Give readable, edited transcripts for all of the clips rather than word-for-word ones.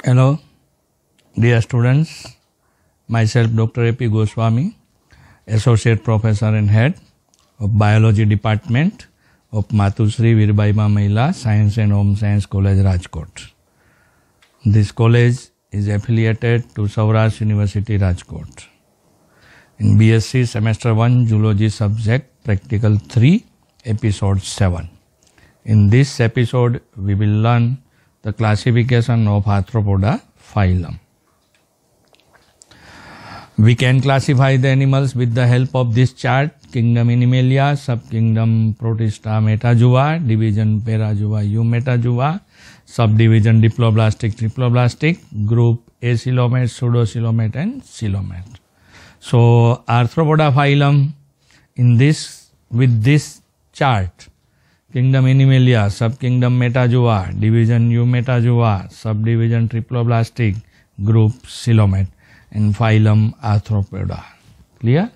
Hello, dear students. Myself, Dr. A.P. Goswami, Associate Professor and Head of Biology Department of Matusri Virbaima Mahila Science and Home Science College, Rajkot. This college is affiliated to Saurashtra University, Rajkot. In BSc Semester 1 Zoology Subject Practical 3, Episode 7. In this episode, we will learn the classification of Arthropoda phylum. We can classify the animals with the help of this chart: kingdom Animalia, subkingdom Protista, Metazoa, division Parazoa, Eumetazoa, subdivision Diploblastic, group Acoelomate, Pseudocoelomate and Coelomate. So Arthropoda phylum with this chart: kingdom Animalia, subkingdom Metazoa, division Eumetazoa, subdivision Triploblastic, group Coelomate, and phylum Arthropoda. Clear?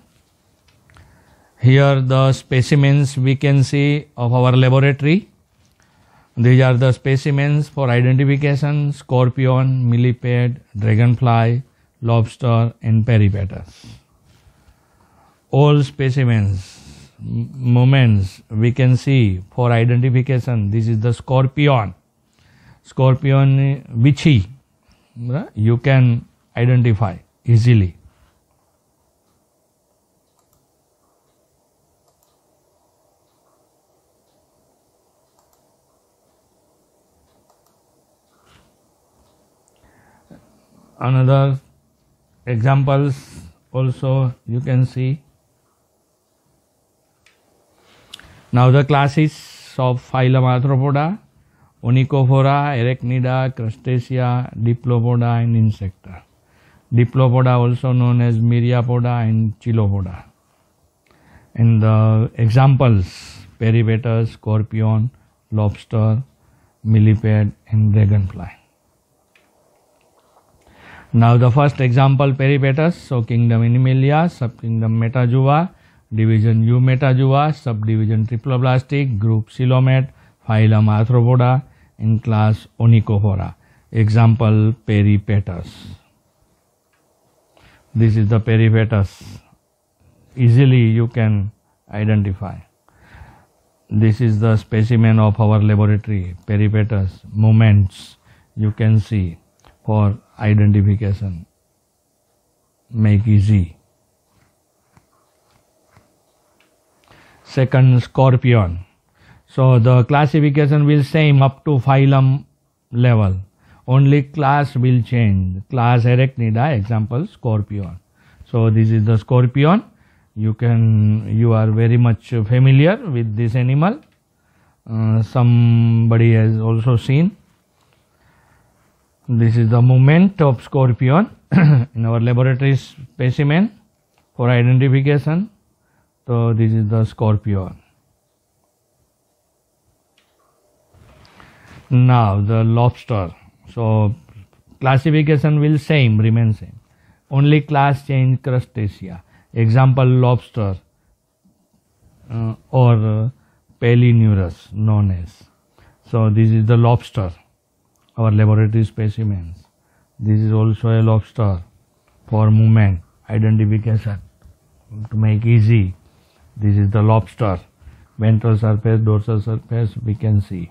Here the specimens we can see of our laboratory. These are the specimens for identification: scorpion, millipede, dragonfly, lobster and peripatus. All specimens, movements we can see for identification. This is the scorpion. Scorpion Vichy, you can identify easily. Another examples also you can see. Now the classes of phylum Arthropoda: Onychophora, Arachnida, Crustacea, Diplopoda and Insecta. Diplopoda also known as Myriapoda and Chilopoda. And the examples: peripatus, scorpion, lobster, millipede and dragonfly. Now the first example, peripatus. So kingdom Animalia, subkingdom Metazoa, division Eumetazoa, subdivision Triploblastic, group Coelomate, phylum Arthropoda, in class Onychophora. Example, peripatus. This is the peripatus. Easily you can identify. This is the specimen of our laboratory, peripatus. Movements you can see for identification. Make easy. Second, scorpion. So the classification will same up to phylum level. Only class will change. Class Arachnida, example scorpion. So this is the scorpion. You are very much familiar with this animal. Somebody has also seen. This is the movement of scorpion in our laboratory specimen for identification. So this is the scorpion. Now the lobster. So classification will remain same. Only class change, Crustacea. Example, lobster or Palinurus known as. So this is the lobster, our laboratory specimens. This is also a lobster for movement, identification, to make easy. This is the lobster. Ventral surface, dorsal surface we can see.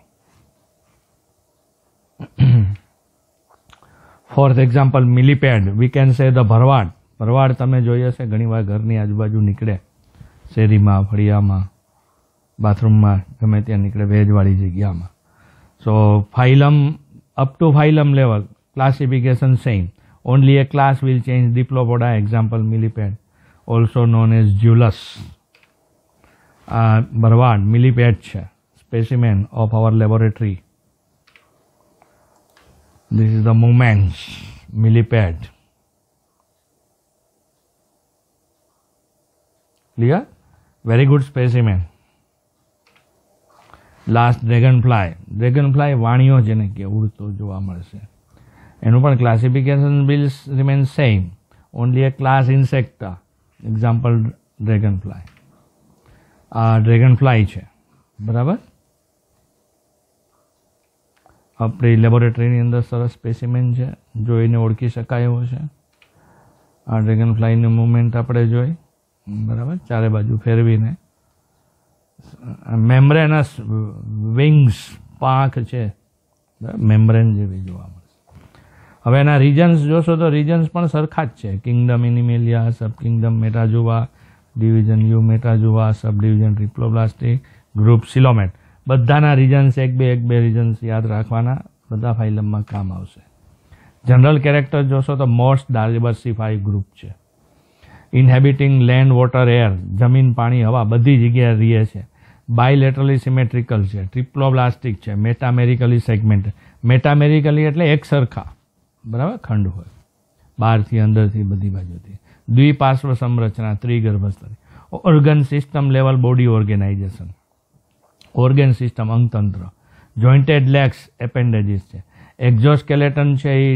Fourth example, millipede. We can say the ભરવાડ. ભરવાડ તમે જોઈ હશે ઘણીવાર ઘરની આજુબાજુ નીકળે, શેરીમાં, ફળિયામાં, બાથરૂમમાં, ગમે ત્યાં નીકળે, ભેજવાળી જગ્યામાં. So phylum up to phylum level, classification same. Only a class will change. Diplopoda, example millipede, also known as Zulus. Bharwad millipede છે, specimen of our laboratory. This is the movements, millipede. Clear? Very good specimen. Last, dragonfly. Dragonfly વાણિયો જેને કે ઉડતો જોવા મળશે. એનું પણ classification will remain same. Only a class Insecta. Example, dragonfly. Dragonfly છે. બરાબર? આપણી લેબોરેટરીની અંદર સરસ સ્પેસિમેન છે, જોઈને ઓળખી શકાય એવો છે. આ ડ્રેગન ફ્લાયની મૂવમેન્ટ આપણે જોઈ, બરાબર, ચારે બાજુ ફેરવીને. મેમ્બ્રેનસ વિંગ્સ, પાંખ છે, મેમ્બ્રેન જેવી જોવા મળશે. હવે એના રિજન્સ જોશો તો રિજન્સ પણ સરખા જ છે. Kingdom Animalia, sub kingdom Metazoa, division Eumetazoa, sub division triploblastic, group coelomate. બધાના રિજન્સ એક બે રિજન્સ યાદ રાખવાના, બધા ફાઇલમમાં કામ આવશે. જનરલ કેરેક્ટર જોશો તો મોસ્ટ ડાયવર્સિફાઈડ ગ્રુપ છે. ઇન્હેબિટિંગ લેન્ડ, વોટર, એર, જમીન, પાણી, હવા બધી જગ્યાએ રહે છે. બાયલેટરલી સિમેટ્રિકલ છે, ટ્રિપ્લોબ્લાસ્ટિક છે, મેટામેરિકલી સેગમેન્ટ. મેટામેરિકલી એટલે એક સરખા, બરાબર, ખંડ હોય, બહારથી અંદરથી બધી બાજુથી. દ્વિપાર્શ્વ સંરચના, ત્રિગર્ભસ્તરી. Organ system level, body organization. Organ system, અંગતંત્ર. જોઇન્ટેડ લેગ્સ, એપેન્ડેજીસ છે. એક્ઝોસ્કેલેટન છે એ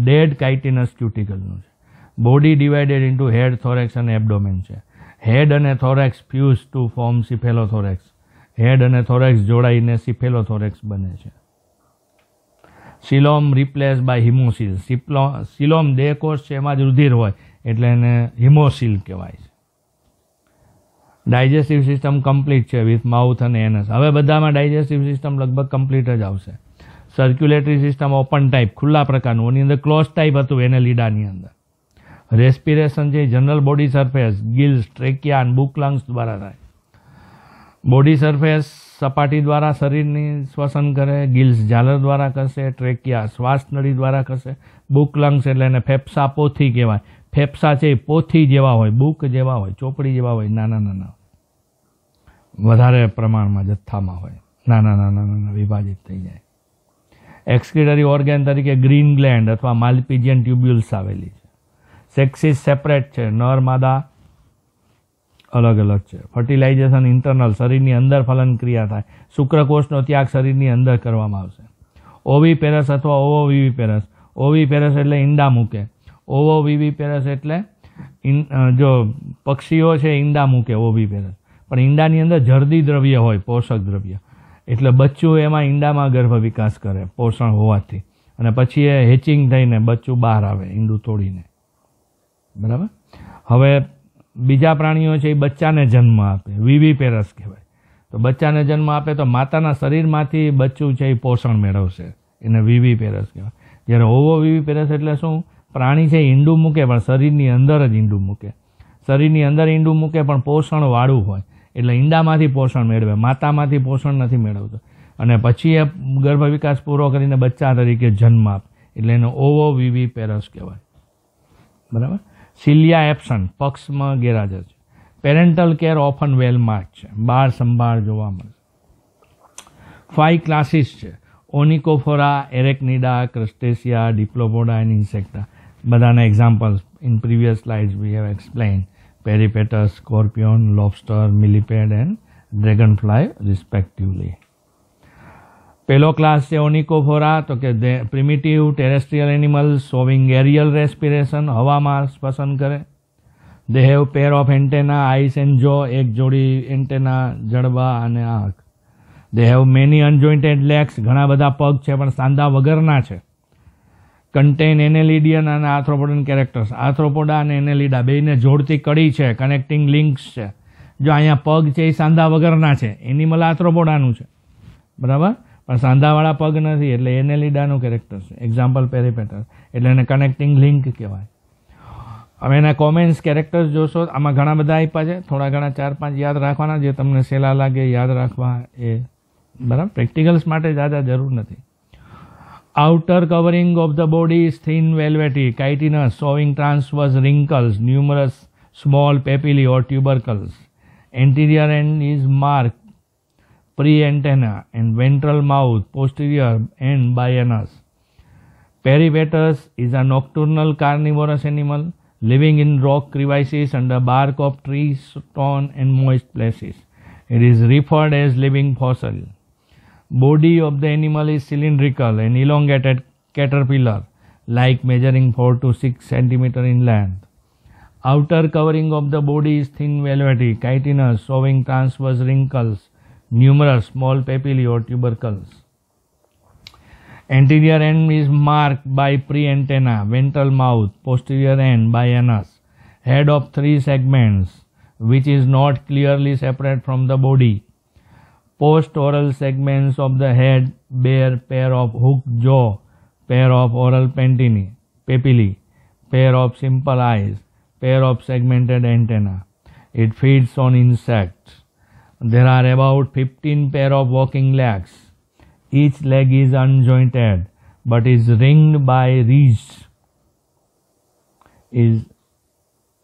ડેડ કાઇટિનસ ક્યુટિકલનું છે. Body divided into head, thorax અને એબડોમેન છે. હેડ અને thorax fuse to form cephalothorax. Head અને થોરેક્સ જોડાઈને સિફેલોથોરેક્સ બને છે. સિલોમ રિપ્લેસ બાય હિમોસિલ. સિલોમ દેહ કોષ છે, એમાં જ રુધિર હોય એટલે એને હિમોસિલ કહેવાય છે. ડાયજેસ્ટિવ સિસ્ટમ કમ્પ્લીટ છે વિથ માઉથ અને એનસ. હવે બધામાં ડાયજેસ્ટિવ સિસ્ટમ લગભગ કમ્પ્લીટ જ આવશે. સર્ક્યુલેટરી સિસ્ટમ ઓપન ટાઈપ, ખુલ્લા પ્રકારનું. એની અંદર ક્લોઝ ટાઈપ હતું એનેલિડાની અંદર. રેસ્પિરેશન છે જનરલ બોડી સરફેસ, ગિલ્સ, ટ્રેકિયા અને બુક લંગ્સ દ્વારા થાય. બોડી સરફેસ સપાટી દ્વારા શરીરની શ્વસન કરે, ગિલ્સ ઝાલર દ્વારા કરશે, ટ્રેકિયા શ્વાસ નળી દ્વારા કરશે, બુક લંગ્સ એટલે એને ફેફસા પોથી કહેવાય. ફેફસા છે એ પોથી જેવા હોય, બુક જેવા હોય, ચોપડી જેવા હોય, નાના નાના, વધારે પ્રમાણમાં જથ્થામાં હોય, નાના વિભાજિત થઈ જાય. એક્સક્રીટરી ઓર્ગેન તરીકે ગ્રીન ગ્લેન્ડ અથવા માલ્પિજિયન ટ્યુબ્યુલ્સ આવેલી છે. સેક્સિસ સેપરેટ છે, નર માદા અલગ અલગ છે. ફર્ટિલાઇઝેશન ઇન્ટરનલ, શરીરની અંદર ફલન ક્રિયા થાય. શુક્રકોષનો ત્યાગ શરીરની અંદર કરવામાં આવશે. ઓવીપેરસ અથવા ઓવોવિવીપેરસ. ઓવીપેરસ એટલે ઈંડા મૂકે, ઓવોવિવીપેરસ એટલે જો પક્ષીઓ છે ઈંડા મૂકે, ઓવીપેરસ. પણ ઈંડાની અંદર જરદી દ્રવ્ય હોય, પોષક દ્રવ્ય, એટલે બચ્ચું એમાં ઈંડામાં ગર્ભ વિકાસ કરે પોષણ હોવાથી, અને પછી એ હેચિંગ થઈને બચ્ચું બહાર આવે ઈંડું તોડીને, બરાબર. હવે બીજા પ્રાણીઓ છે એ બચ્ચાને જન્મ આપે, વિવીપેરસ કહેવાય. તો બચ્ચાને જન્મ આપે તો માતાના શરીરમાંથી બચ્ચું છે એ પોષણ મેળવશે, એને વિવીપેરસ કહેવાય. જ્યારે ઓવોવિવીપેરસ એટલે શું, પ્રાણી છે ઈંડું મૂકે પણ શરીરની અંદર જ ઈંડું મૂકે, શરીરની અંદર ઈંડું મૂકે પણ પોષણવાળું હોય, એટલે ઈંડામાંથી પોષણ મેળવે, માતામાંથી પોષણ નથી મેળવતો, અને પછી એ ગર્ભ વિકાસ પૂરો કરીને બચ્ચા તરીકે જન્મ આપે, એટલે એને ઓવોવિવીપેરસ કહેવાય, બરાબર. સિલિયા એબસન્ટ, પક્ષમાં ગેરહાજર છે. પેરેન્ટલ કેર ઓફન વેલ માર્ક છે, બાળ સંભાળ જોવા મળે. 5 ક્લાસીસ છે, ઓનિકોફોરા, એરેકનિડા, ક્રસ્ટેસિયા, ડિપ્લોપોડા એન્ડ ઇન્સેક્ટા. બધાના examples in previous slides we have explain. Peripatus, scorpion, lobster, millipede and dragon fly respectively. પહેલો ક્લાસ છે ઓનિકોફોરા, તો કે primitive terrestrial animals showing aerial respiration, હવામાં શ્વસન કરે. They have pair of antenna, eyes and jaw, એક જોડી antenna, જડબા અને આંખ. They have many unjointed legs, ઘણા બધા પગ છે પણ સાંધા વગરના છે. કન્ટેન એનેલિડિયન અને આર્થ્રોપોડન કેરેક્ટર્સ. આર્થ્રોપોડા અને એનેલિડા બેયને જોડતી કડી છે, કનેક્ટિંગ લિંક્સ છે. જો અહીંયા પગ છે એ સાંધા વગરના છે, એનિમલ આર્થ્રોપોડાનું છે, બરાબર, પણ સાંધાવાળા પગ નથી, એટલે એનેલિડાનું કેરેક્ટર છે. એક્ઝામ્પલ પેરીપેટસ, એટલે એને કનેક્ટિંગ લિંક કહેવાય. હવે એના કોમેન્સ કેરેક્ટર્સ જોશો, આમાં ઘણા બધા આપ્યા છે, થોડા ઘણા 4-5 યાદ રાખવાના, જે તમને સહેલા લાગે યાદ રાખવા એ, બરાબર. પ્રેક્ટિકલ્સ માટે જ્યાદા જરૂર નથી. Outer covering of the body is thin, velvety, chitinous, showing transverse wrinkles, numerous small papillae or tubercles. Anterior end is marked pre-antenna and ventral mouth, posterior end by anus. Peripatus is a nocturnal carnivorous animal living in rock crevices under bark of trees, stone and moist places. It is referred as living fossil. Body of the animal is cylindrical and elongated caterpillar like, measuring 4 to 6 cm in length. Outer covering of the body is thin, velvety, chitinous, showing transverse wrinkles, numerous small papillae or tubercles. Anterior end is marked by pre-antenna, ventral mouth, posterior end by anus. Head of 3 segments, which is not clearly separate from the body. Post-oral segments of the head bear pair of hooked jaw, pair of oral papillae, pair of simple eyes, pair of segmented antenna. It feeds on insects. There are about 15 pair of walking legs. Each leg is unjointed but is ringed by ridges, is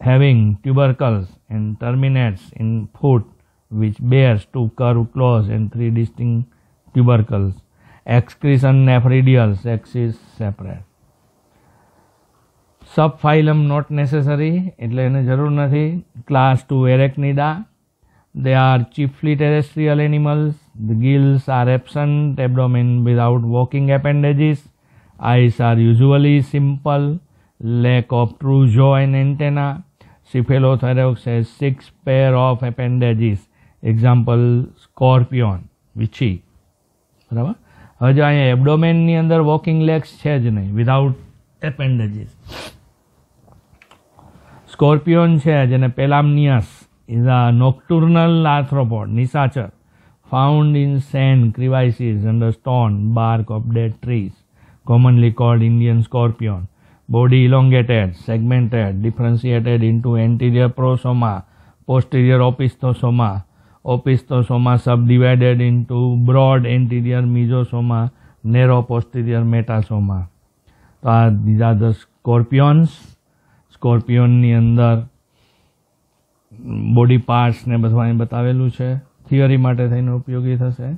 having tubercles and terminates in foot, which bears 2 curved claws and 3 distinct tubercles. Excretion nephridial, sex is separate. Subphylum not necessary, એટલે એને જરૂર નથી. Class 2 Arachnida. They are chiefly terrestrial animals. The gills are absent, abdomen without walking appendages. Eyes are usually simple, lack of true jaw and antenna. Cephalothorax has 6 pair of appendages. Example scorpion, witchy. બરાબર. હવે જો અહીંયા એબડોમેનની અંદર walking legs છે જ નહીં, without એપેન્ડેજીસ. સ્કોર્પિયોન છે જેને પેલામ્નિયસ is a nocturnal arthropod, nisacher, found in sand crevices under stone bark of dead trees, commonly called Indian scorpion. Body elongated, segmented, differentiated into anterior prosoma, posterior opistosoma. Opistosoma subdivided into broad anterior mesosoma, narrow posterior metasoma. These are the scorpions. Scorpion ની અંદર body parts ને બધું બતાવેલું છે. Theory માટે થઈને ઉપયોગી થશે.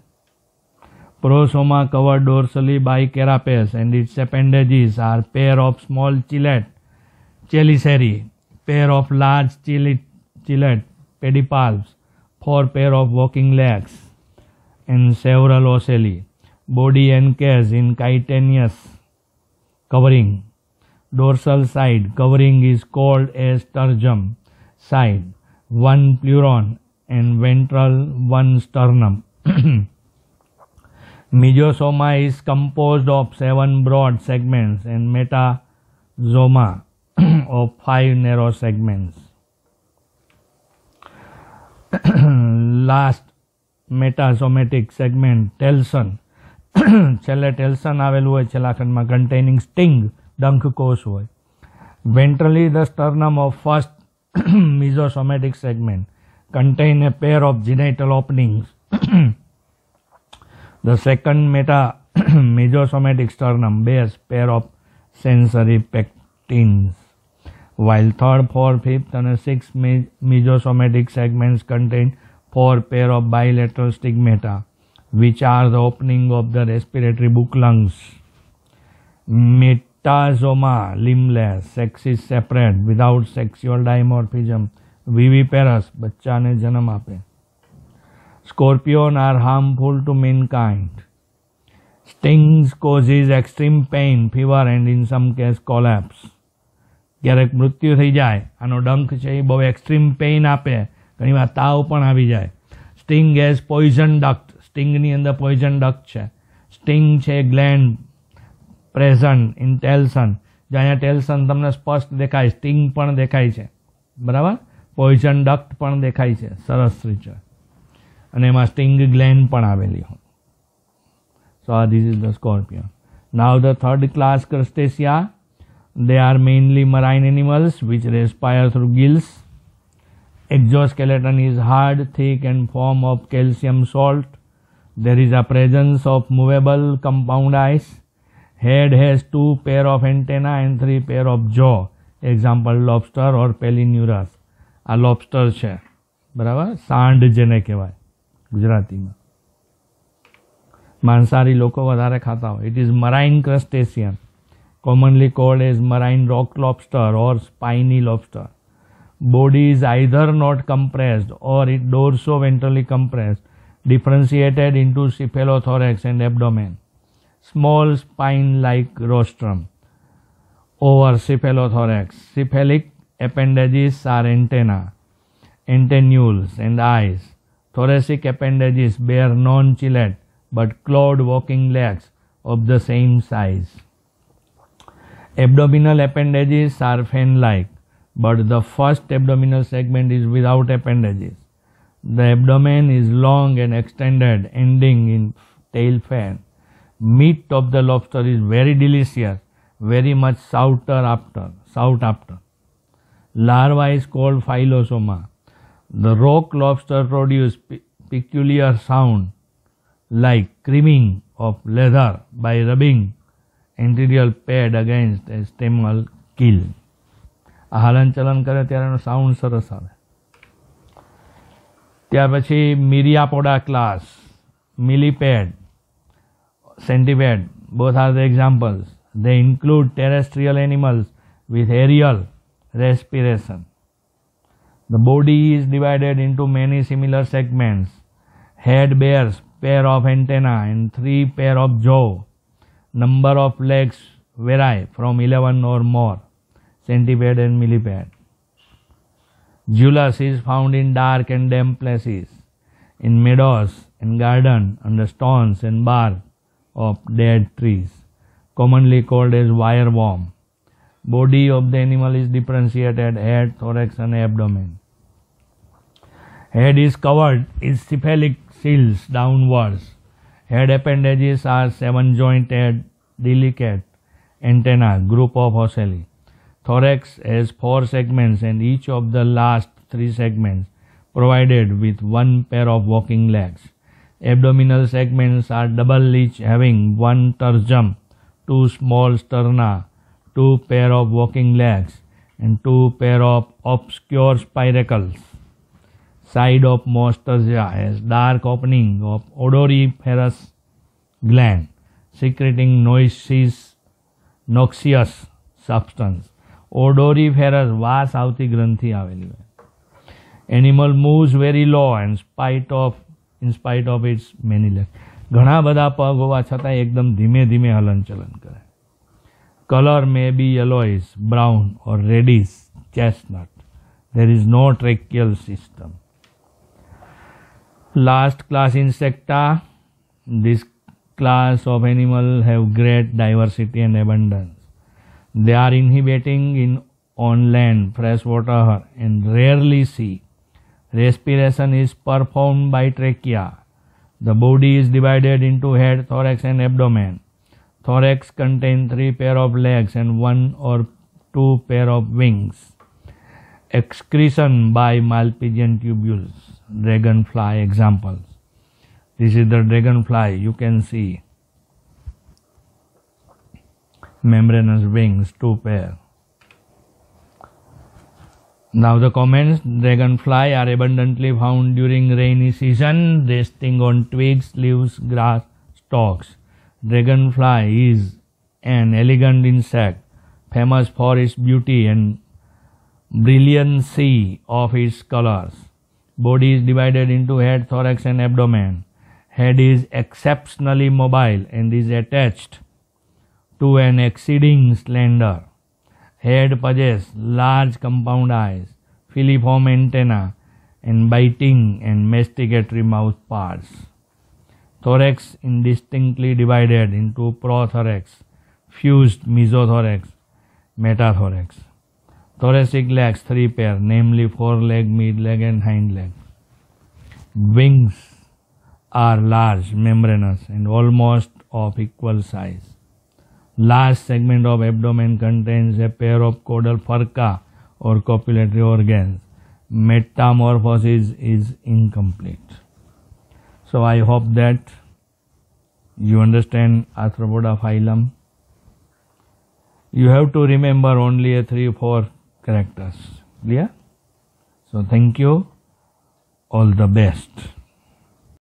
Prosoma covered dorsally by carapace and its appendages are pair of small chelicerae, pair of large cillate pedipalps, 4 pair of walking legs and several ocelli. Body encased in chitinous covering. Dorsal side covering is called as sternum side, 1 pleuron and ventral 1 sternum. Mesosoma is composed of 7 broad segments and metasoma of 5 narrow segments. Last metasomatic segment, telson. છેલ્લે ટેલ્સન આવેલું હોય છેલ્લા ખંડમાં, containing sting, ડંખ કોષ હોય. Ventrally the sternum of first mesosomatic segment contain a pair of genital openings. The second mesosomatic sternum bears pair of sensory pectines, while third, fourth, fifth and sixth mesosomatic segments contain 4 pair of bilateral stigmata, which are the opening of the respiratory book lungs. Metasoma limbless, sex is separate, without sexual dimorphism. Viviparous, બચ્ચાને જન્મ આપે. Scorpion are harmful to mankind. Stings causes extreme pain, fever and in some case collapse. ક્યારેક મૃત્યુ થઈ જાય. આનો ડંખ છે એ બહુ એક્સ્ટ્રીમ પેઇન આપે, ઘણીવાર તાવ પણ આવી જાય. સ્ટિંગ એઝ પોઈઝન ડક્ટ, સ્ટિંગની અંદર પોઈઝન ડક્ટ છે. સ્ટિંગ છે ગ્લેન્ડ પ્રેઝન્ટ ઇન ટેલ્સન, જો અહીંયા ટેલ્સન તમને સ્પષ્ટ દેખાય, સ્ટિંગ પણ દેખાય છે. બરાબર. પોઈઝન ડક્ટ પણ દેખાય છે. સરસ રીતે. અને એમાં સ્ટિંગ ગ્લેન્ડ પણ આવેલી હોય. So this is the scorpion. Now the third class Crustacea. They are mainly marine animals which respire through gills. Exoskeleton is hard, thick and form of calcium salt. There is a presence of movable compound eyes. Head has 2 pair of antenna and 3 pair of jaw. Example lobster or Palinurus. આ lobster છે. બરાબર. સાંડ જેને કહેવાય ગુજરાતીમાં. માંસાહારી લોકો વધારે ખાતા હોય. It is marine crustacean, commonly called as marine rock lobster or spiny lobster. Body is either not compressed or it dorso-ventrally compressed, differentiated into cephalothorax and abdomen. Small spine-like rostrum over cephalothorax. Cephalic appendages are antenna, antennules and eyes. Thoracic appendages bear non-ciliate but clawed walking legs of the same size. Abdominal appendages are fan-like, but the first abdominal segment is without appendages. The abdomen is long and extended, ending in tail fan. Meat of the lobster is very delicious, very much sought after. Larva is called Phylosoma. The rock lobster produce peculiar sound like screaming of leather by rubbing anterior pad against a stemmal keel. આ હલનચલન કરે ત્યારે sound સરસ આવે. ત્યાર પછી મિરિયાપોડા class, millipede, centipede, both are the examples. They include terrestrial animals with aerial respiration. The body is divided into many similar segments. Head bears pair of antennae and 3 pair of jaw. Number of legs vary from 11 or more. Centipede and millipede. Jullus is found in dark and damp places, in meadows and gardens, under stones and bark of dead trees, commonly called as wireworm. Body of the animal is differentiated: head, thorax and abdomen. Head is covered in cephalic shields downwards. Head appendages are 7-jointed, delicate antennae, group of ocelli. Thorax has 4 segments and each of the last 3 segments provided with 1 pair of walking legs. Abdominal segments are double, each having 1 tertium, 2 small sterna, 2 pair of walking legs and 2 pair of obscure spiracles. Side of most tertia has dark opening of odoriferous gland secreting noxious substance. Odoriferous વાસ આવતી ગ્રંથિ આવેલી હોય. Animal moves very low in spite of its many legs. ઘણા બધા પગ હોવા છતાં એકદમ ધીમે ધીમે હલનચલન કરે. Color may be yellowish, brown or reddish chestnut. There is no tracheal system. Last class, Insecta. This class of animal have great diversity and abundance. They are inhabiting on land, fresh water and rarely sea. Respiration is performed by trachea. The body is divided into head, thorax and abdomen. Thorax contains 3 pair of legs and 1 or 2 pair of wings. Excretion by Malpighian tubules. Dragonfly examples. This is the dragonfly. You can see membranous wings, 2 pair. Now the comments. Dragonfly are abundantly found during rainy season, resting on twigs, leaves, grass, stalks. Dragonfly is an elegant insect, famous for its beauty and brilliancy of its colors. Body is divided into head, thorax and abdomen. Head is exceptionally mobile and is attached to an exceeding slender. Head possesses large compound eyes, filiform antennae and biting and masticatory mouth parts. Thorax indistinctly divided into prothorax, fused mesothorax, metathorax. Thoracic legs 3 pair, namely foreleg, midleg and hind leg. Wings are large, membranous and almost of equal size. Last segment of abdomen contains a pair of caudal furca or copulatory organs. Metamorphosis is incomplete. So I hope that you understand Arthropoda phylum. You have to remember only 3-4 characters. Clear? So thank you. All the best.